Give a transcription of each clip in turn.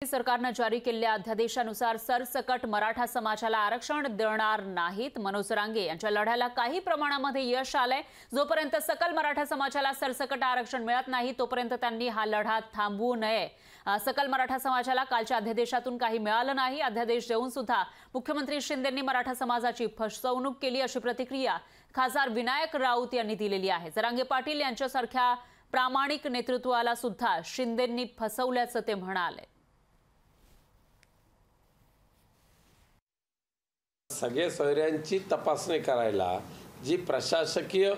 सरकारने जारी केलेल्या अध्यादेशानुसार सरसकट मराठा समाजाला आरक्षण देणार नाहीत। मनोज जरांगे यांच्या लढ्याला काही प्रमाणामध्ये यश आलंय। जोपर्यंत सकल मराठा समाजाला सरसकट आरक्षण मिळत नाही तोपर्यंत त्यांनी हा लढा थांबवू नये। सकल मराठा समाजाला कालच्या अध्यादेशातून काही मिळालं नाही। अध्यादेश देऊन सुद्धा मुख्यमंत्री शिंदेंनी मराठा समाजाची फसवणूक केली अशी प्रतिक्रिया खासदार विनायक राऊत यांनी दिलेली आहे। जरांगे पाटील यांच्यासारख्या प्रामाणिक नेतृत्वाला सुद्धा शिंदेंनी फसवल्याचं ते म्हणाले। सगळे सोयऱ्यांची तपासणी करायला जी प्रशासकीय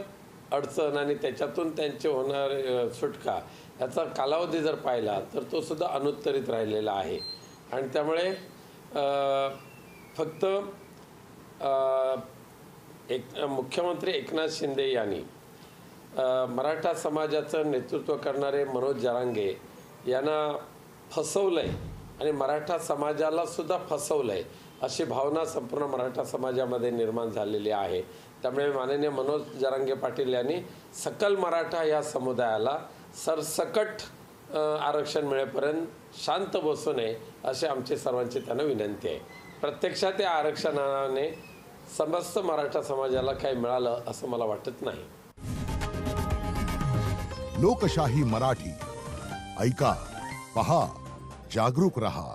अडचण आणि त्याच्यातून त्यांचे होणार सुटका याचा कालावधी जर पाहिला तर तो सुद्धा अनुत्तरित राहिलेला आहे। आणि त्यामुळे फक्त मुख्यमंत्री एकनाथ शिंदे यांनी मराठा समाजाचं नेतृत्व करणारे मनोज जरांगे यांना फसवलंय आणि मराठा समाजाला सुद्धा फसवलंय अशी भावना संपूर्ण मराठा समाजामध्ये निर्माण झालेली आहे। त्यामुळे माननीय मनोज जरांगे पाटील यांनी सकल मराठा या समुदायाला सरसकट आरक्षण मिळेपर्यंत शांत बसू नये अशी आमची सर्वांची त्यांना विनंती आहे। प्रत्यक्षात या आरक्षणाने समस्त मराठा समाजाला काही मिळालं असं मला वाटत नाही। लोकशाही मराठी ऐका, पहा, जागरूक रहा।